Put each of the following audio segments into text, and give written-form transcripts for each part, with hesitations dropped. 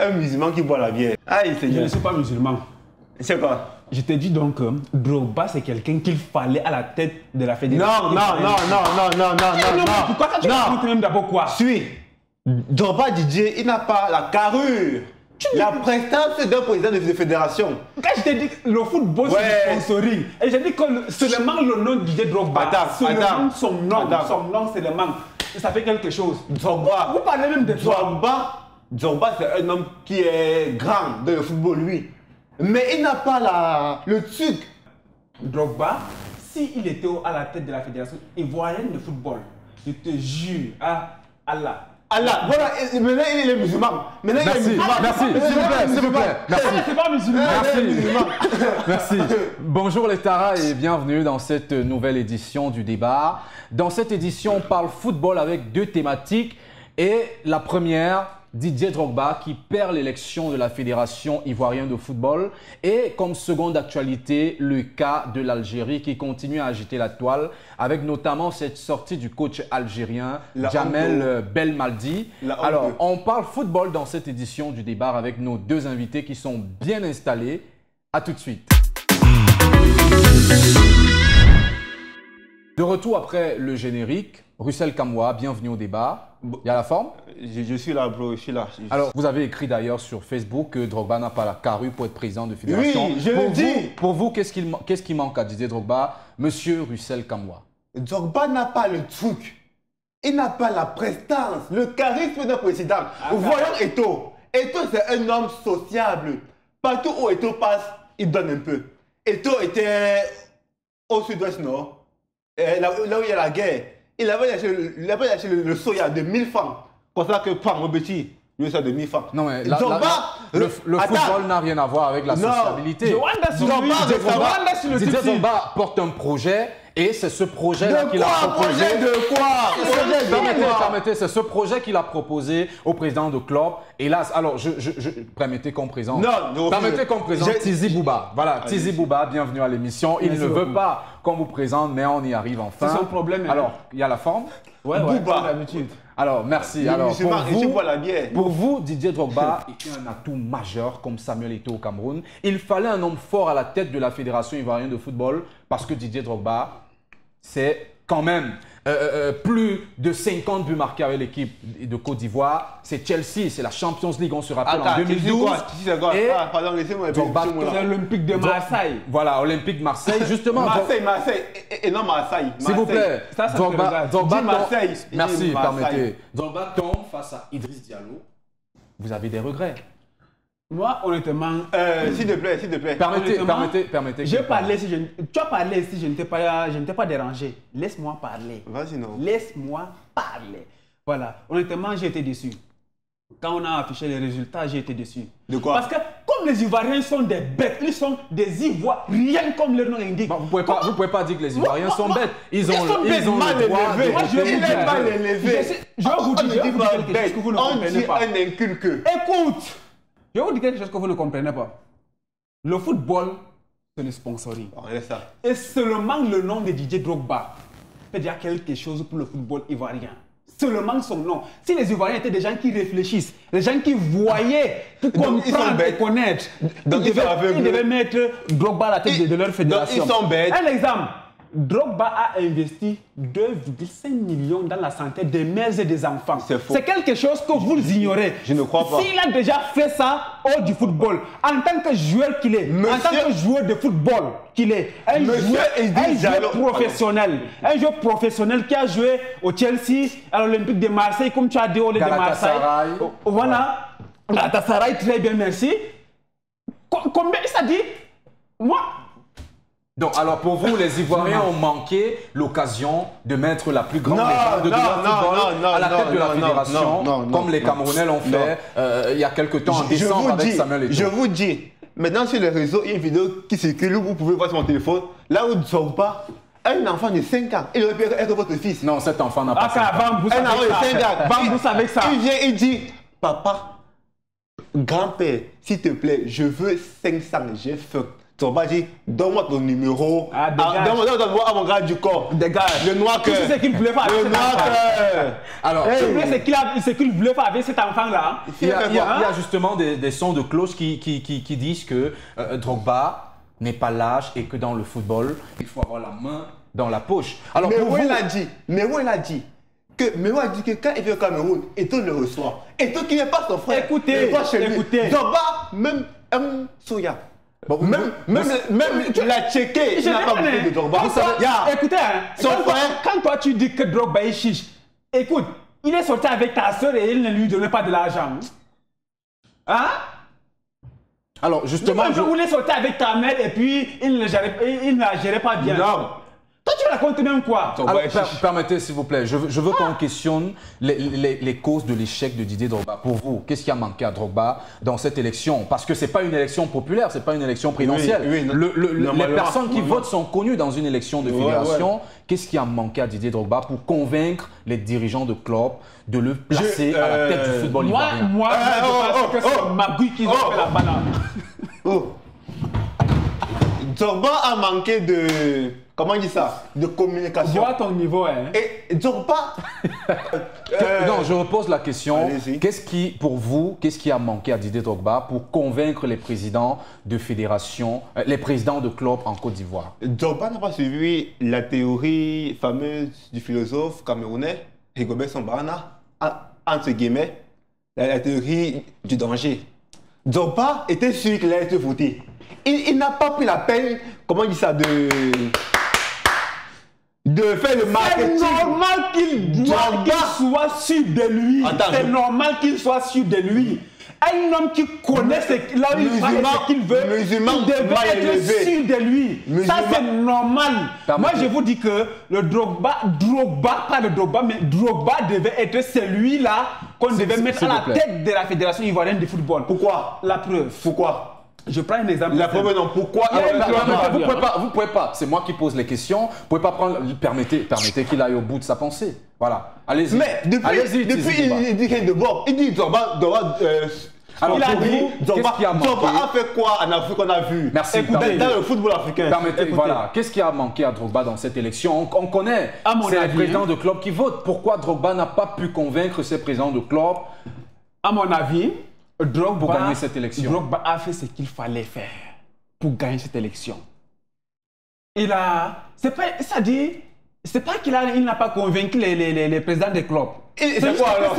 Un musulman qui boit la bière. Aïe, Je ne suis pas musulman. C'est quoi? Je te dis donc, Drogba, c'est quelqu'un qu'il fallait à la tête de la fédération. Non. Pourquoi ça, tu racontes même d'abord quoi? Suis. Drogba Didier, il n'a pas la carrure. La prestance d'un président de fédération. Quand je t'ai dit que le football, c'est du sponsoring, et j'ai dit que seulement le nom de Didier Drogba, son nom seulement, ça fait quelque chose. Drogba. Vous parlez même de Drogba, c'est un homme qui est grand dans le football, lui. Mais il n'a pas le truc. Drogba, s'il était à la tête de la fédération ivoirienne de football, je te jure, Allah. Allah, voilà, maintenant il est musulman. Maintenant il est musulman. Merci, s'il vous plaît. Merci. C'est pas musulman. Merci. Bonjour les Taras et bienvenue dans cette nouvelle édition du débat. Dans cette édition, on parle football avec deux thématiques. Et la première, Didier Drogba qui perd l'élection de la Fédération ivoirienne de football. Et comme seconde actualité, le cas de l'Algérie qui continue à agiter la toile avec notamment cette sortie du coach algérien Djamel Belmadi. Alors, on parle football dans cette édition du débat avec nos deux invités qui sont bien installés. À tout de suite. De retour après le générique, Russell Kamwa, bienvenue au débat. Il y a la forme? Je suis là, bro, je suis là. Alors, vous avez écrit d'ailleurs sur Facebook que Drogba n'a pas la carrure pour être président de fédération. Oui, je le dis. Pour vous, qu'est-ce qui manque à Didier Drogba, monsieur Russell Kamwa? Drogba n'a pas le truc. Il n'a pas la prestance, le charisme d'un président. Voyons Eto'o. Eto'o, c'est un homme sociable. Partout où Eto'o passe, il donne un peu. Eto'o était au sud-ouest, non? Là où il y a la guerre. Il avait acheté le soya de 1000 francs. Pour ça que Pam Robeti, lui, c'est de 1000 francs. Non, mais le football n'a rien à voir avec la sociabilité. Didier Drogba porte un projet et c'est ce projet-là qu'il a proposé. De quoi? Permettez, c'est ce projet qu'il a proposé au président de club. Et là, alors, permettez qu'on présente. Permettez qu'on présente Tizi Bouba. Voilà, Tizi Bouba, bienvenue à l'émission. Il ne veut pas qu'on vous présente, mais on y arrive enfin. C'est son problème. Alors, il y a la forme. Ouais, Bouba. d'habitude. Alors, merci. Alors, pour vous, Didier Drogba était un atout majeur comme Samuel Eto'o au Cameroun. Il fallait un homme fort à la tête de la Fédération ivoirienne de football parce que Didier Drogba, c'est quand même plus de 50 buts marqués avec l'équipe de Côte d'Ivoire. C'est Chelsea, c'est la Champions League, on se rappelle en 2012. Pardon, laissez-moi c'est l'Olympique de Marseille. Voilà, Olympique de Marseille, justement. Marseille, et non Marseille. S'il vous plaît, Drogba Marseille. Merci, permettez. Drogba tombe face à Idriss Diallo. Vous avez des regrets? Moi, honnêtement, s'il te plaît. Permettez. Tu as parlé si je ne t'ai pas dérangé. Laisse-moi parler. Vas-y, non. Laisse-moi parler. Voilà. Honnêtement, j'ai été déçu. Quand on a affiché les résultats, j'ai été déçu. De quoi? Parce que comme les Ivoiriens sont des bêtes, ils sont des Ivoiriens comme leur nom l'indique. Vous ne pouvez pas dire que les Ivoiriens sont bêtes. Ils ont mal élevé. Il est mal élevé. Je vais vous dire quelque chose que vous ne comprenez pas. On dit un inculque. Écoute, je vais vous dire quelque chose que vous ne comprenez pas. Le football, c'est le sponsoring. Et seulement le nom de Didier Drogba peut dire quelque chose pour le football ivoirien. Seulement son nom. Si les Ivoiriens étaient des gens qui réfléchissent, des gens qui voyaient pour comprendre et connaître, ils devaient mettre Drogba à la tête de leur fédération. Donc ils sont bêtes. Un exemple. Drogba a investi 2,5 millions dans la santé des mères et des enfants. C'est quelque chose que vous ignorez. Je ne crois pas. S'il a déjà fait ça hors du football, en tant que joueur qu'il est, en tant que joueur de football qu'il est, un joueur professionnel qui a joué au Chelsea, à l'Olympique de Marseille, comme tu as dit au Olympique de Marseille. Voilà. Galatasaray, très bien, merci. Combien ça dit? Moi. Donc, alors pour vous, les Ivoiriens ont manqué l'occasion de mettre la plus grande légende de football à la tête de la fédération, comme les Camerounais l'ont fait il y a quelque temps en décembre avec Samuel Eto'o. Je vous dis, maintenant sur les réseaux, il y a une vidéo qui circule où vous pouvez voir sur mon téléphone, là où Drogba, un enfant de 5 ans, il aurait pu être votre fils. Non, cet enfant n'a pas 5 ans. Un enfant de 5 ans, Bambous avec ça. Il vient, il dit, papa, grand-père, s'il te plaît, je veux 500, j'ai faim. Drogba dit, donne-moi ton numéro. Donne-moi à mon gars du corps. Dégage. Le noir cœur. Tu sais qu'il voulait pas avec Le noir cœur. Alors, c'est qu'il voulait pas avec cet enfant-là. il y a justement des sons de cloche qui disent que Drogba n'est pas lâche et que dans le football, il faut avoir la main dans la poche. Alors, Mero, il a dit que quand il vient au Cameroun, Eto'o le reçoit. Eto'o qui n'est pas son frère. Écoutez. Drogba, même Soya. Bon, même la Tchéquée, il n'a pas beaucoup de Drogba. Écoutez, quand toi tu dis que Drogba est chiche, écoute, il est sorti avec ta soeur et il ne lui donnait pas de l'argent. Hein? Alors justement, je voulais sortir avec ta mère et puis il ne la gérait pas bien. Non. Toi, tu racontes même quoi? Alors, permettez, s'il vous plaît, je veux qu'on questionne les causes de l'échec de Didier Drogba. Pour vous, qu'est-ce qui a manqué à Drogba dans cette élection? Parce que ce n'est pas une élection populaire, ce n'est pas une élection présidentielle. Les personnes qui votent sont connues dans une élection de fédération. Qu'est-ce qui a manqué à Didier Drogba pour convaincre les dirigeants de club de le placer à la tête du football ivoirien? Moi, je pense que c'est Magui qui a fait la banane. Drogba a manqué de... Comment on dit ça? De communication. Vois ton niveau, hein. Et Drogba... Non, je repose la question. Pour vous, qu'est-ce qui a manqué à Didier Drogba pour convaincre les présidents de fédération, les présidents de clubs en Côte d'Ivoire? Drogba n'a pas suivi la théorie fameuse du philosophe camerounais, Rigobert Sambana, entre guillemets, la théorie du danger. Drogba était sûr qu'il allait être voté. Il n'a pas pris la peine, comment on dit ça, de faire le marketing. C'est normal qu'il soit sûr de lui. C'est normal qu'il soit sûr de lui. Un homme qui connaît là où il va et ce qu'il veut, il devait être sûr de lui. Ça, c'est normal. Moi, je vous dis que le Drogba, pas le Drogba, mais Drogba devait être celui-là qu'on devait mettre à la tête de la Fédération ivoirienne de football. Pourquoi? La preuve. Pourquoi? Je prends un exemple. La preuve, non. Pourquoi? Vous pouvez pas. C'est moi qui pose les questions. Vous pouvez pas prendre. Permettez qu'il aille au bout de sa pensée. Voilà. Allez-y. Mais depuis il dit rien de bon. Il dit Drogba. Alors, il a dit Drogba a fait quoi en Afrique qu'on a vu? Merci. Écoutez, dans le football africain. Permettez, voilà. Qu'est-ce qui a manqué à Drogba dans cette élection? On connaît. C'est les présidents de club qui votent. Pourquoi Drogba n'a pas pu convaincre ses présidents de club? À mon avis, Drogba, pour gagner cette élection. Drogba a fait ce qu'il fallait faire pour gagner cette élection. Il a... C'est pas qu'il n'a pas convaincu les présidents des clubs. C'est quoi alors?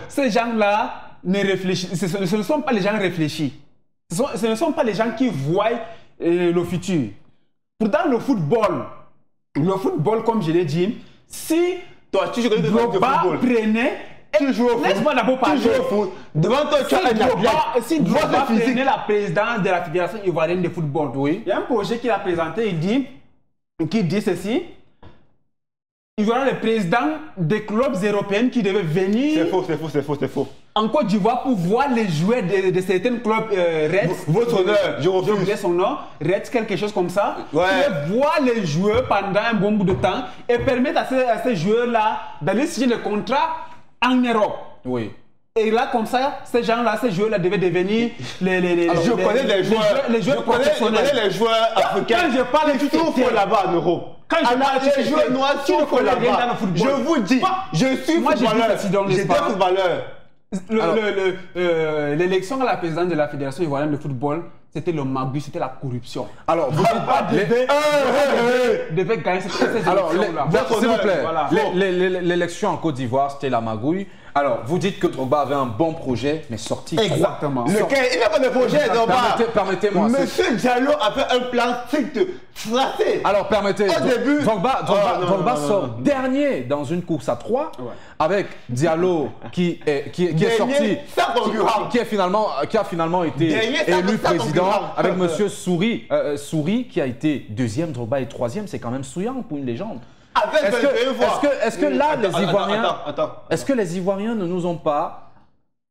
Ces gens-là ne réfléchissent. Ce ne sont pas les gens réfléchis. Ce ne sont pas les gens qui voient le futur. Pourtant, le football, comme je l'ai dit, si Drogba prenait... Laisse-moi d'abord parler. Devant toi, tu as un athlète. Si Drogba prenait la présidence de la Fédération ivoirienne de football, il y a un projet qu'il a présenté, qui dit ceci. Il y aura les présidents des clubs européens qui devaient venir. C'est faux. En Côte d'Ivoire pour voir les joueurs de certains clubs Reds. Votre honneur, je refuse. J'ai oublié son nom. Reds, quelque chose comme ça. Ouais. Voir les joueurs pendant un bon bout de temps et permettre à ces joueurs-là d'aller signer le contrat en Europe. Oui. Et là, comme ça, ces joueurs-là devaient devenir je connais les joueurs professionnels. Je connais les joueurs africains. Quand je parle de souffrent là-bas en Europe. Quand je parle les joueurs noirs souffrent là-bas. Je vous dis, je suis footballeur. J'étais footballeur. L'élection à la présidence de la Fédération ivoirienne de football, c'était le magouille, c'était la corruption. Alors, vous devait gagner cette élection-là. Alors, s'il vous plaît, l'élection en Côte d'Ivoire, c'était la magouille. Alors, vous dites que Drogba avait un bon projet, mais sorti. Exactement. Lequel? Il n'a pas de projet, Drogba. Permettez-moi. Monsieur Diallo a fait un plan strict, tracé. Alors, permettez. Au début, Drogba sort dernier dans une course à 3 avec Diallo qui est sorti, qui a finalement été élu président avec Monsieur Souris qui a été deuxième, Drogba est troisième. C'est quand même souillant pour une légende. Est-ce que là, est-ce que les Ivoiriens ne nous ont pas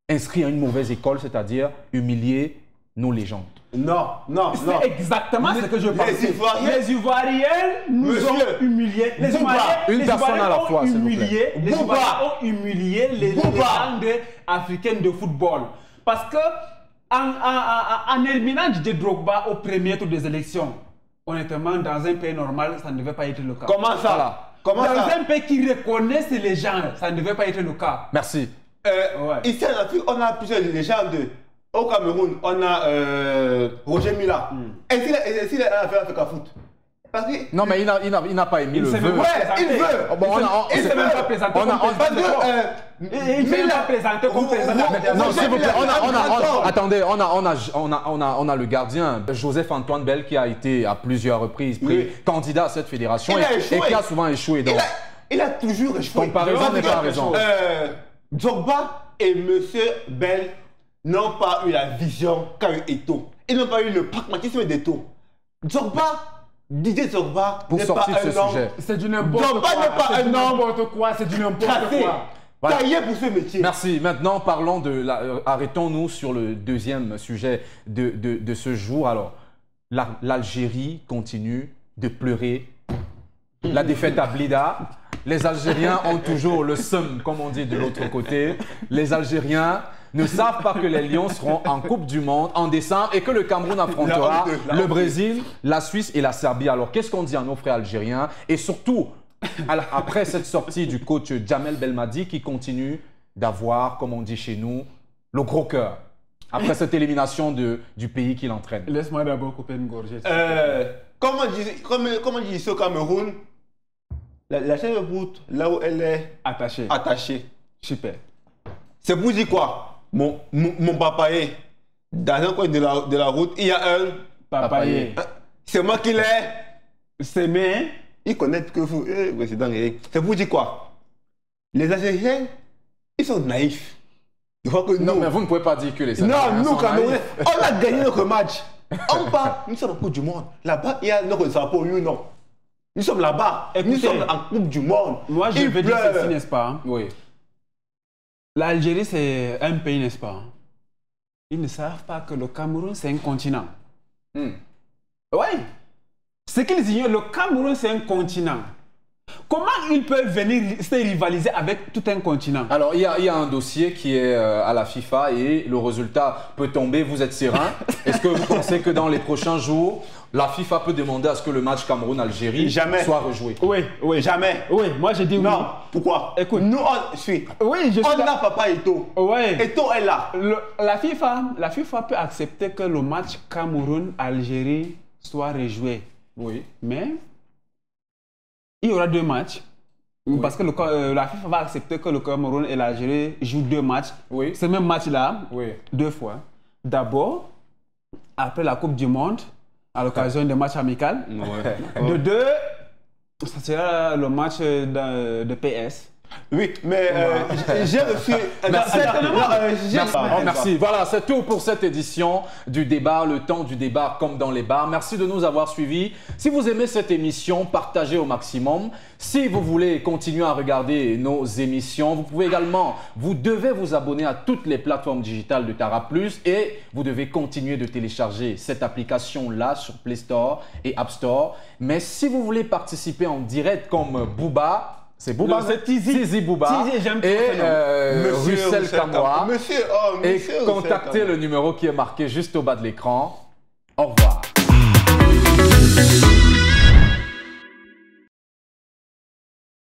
inscrits à une mauvaise école, c'est-à-dire humilier nos légendes? Non. C'est exactement ce que je pense. Les Ivoiriens nous ont humiliés. Les Ivoiriens ont humilié les légendes africaines de football. Parce que En éliminant Didier Drogba au premier tour des élections, honnêtement, dans un pays normal, ça ne devait pas être le cas. Comment ça? Voilà. Dans un pays qui reconnaît les gens, ça ne devait pas être le cas. Merci. Ici en Afrique, on a plusieurs légendes. Au Cameroun, on a Roger Mila. Est-ce qu'il a fait Africa Foot? Non, mais il n'a pas émis le vœu. Ouais, il veut. Il ne s'est même pas présenté comme président. Il ne s'est même pas présenté comme président. Non, s'il vous plaît, attendez, on a le gardien, Joseph-Antoine Bell, qui a été à plusieurs reprises candidat à cette fédération et qui a souvent échoué. Donc, il a toujours échoué. Comparaison n'est pas raison. Drogba et M. Bell n'ont pas eu la vision qu'a eu Eto'o. Ils n'ont pas eu le pragmatisme d'Eto'o. Didier Drogba n'est pas un homme. C'est du n'importe quoi. C'est du n'importe quoi. C'est du n'importe quoi. Voilà. Taillé pour ce métier. Merci. Maintenant, parlons arrêtons-nous sur le deuxième sujet de ce jour. Alors, l'Algérie continue de pleurer la défaite à Blida. Les Algériens ont toujours le seum, comme on dit de l'autre côté. Les Algériens ne savent pas que les Lions seront en Coupe du Monde en décembre et que le Cameroun affrontera le Brésil, la Suisse et la Serbie. Alors, qu'est-ce qu'on dit à nos frères algériens? Et surtout, après cette sortie du coach Djamel Belmadi qui continue d'avoir, comme on dit chez nous, le gros cœur. Après cette élimination du pays qu'il entraîne. Laisse-moi d'abord couper une gorgée. Comme on dit ici au Cameroun, la chaîne de route, là où elle est attachée. Super. C'est pour dire quoi? Mon papaye, dans un coin de la route, il y a un papaye. C'est moi qui l'ai. C'est mais. Il connaît que vous. C'est pour dire quoi? Les Algériens, ils sont naïfs. Non, mais vous ne pouvez pas dire que les Algériens nous, Camerounais, naïfs. on a gagné notre match. On part, nous sommes en Coupe du Monde. Là-bas, il y a notre drapeau, non. Nous sommes là-bas. Nous sommes en Coupe du Monde. Moi, je vais dire ceci, n'est-ce pas? Oui. L'Algérie, c'est un pays, n'est-ce pas? Ils ne savent pas que le Cameroun, c'est un continent. Oui. Ce qu'ils ignorent, le Cameroun, c'est un continent. Comment ils peuvent venir se rivaliser avec tout un continent? Alors, il y a un dossier qui est à la FIFA et le résultat peut tomber. Vous êtes serein? Est-ce que vous pensez que dans les prochains jours, la FIFA peut demander à ce que le match Cameroun-Algérie soit rejoué? Oui, jamais. Oui, moi j'ai dit non. Oui. Pourquoi? Écoute, nous on a papa Eto'o. Eto'o est là. La FIFA peut accepter que le match Cameroun-Algérie soit rejoué. Oui. Mais il y aura 2 matchs. Parce que la FIFA va accepter que le Cameroun et l'Algérie jouent 2 matchs. Oui. Ce même match-là, 2 fois. D'abord, après la Coupe du Monde, à l'occasion des matchs amicaux. De 2, ça sera le match de PS. Oui, mais j'ai reçu... Merci. Voilà, c'est tout pour cette édition du débat, le temps du débat comme dans les bars. Merci de nous avoir suivis. Si vous aimez cette émission, partagez au maximum. Si vous voulez continuer à regarder nos émissions, vous devez vous abonner à toutes les plateformes digitales de Tara Plus et vous devez continuer de télécharger cette application-là sur Play Store et App Store. Mais si vous voulez participer en direct comme Booba, c'est Booba, c'est Tizi Booba et Russell Kamoa. Et contactez le numéro qui est marqué juste au bas de l'écran. Au revoir.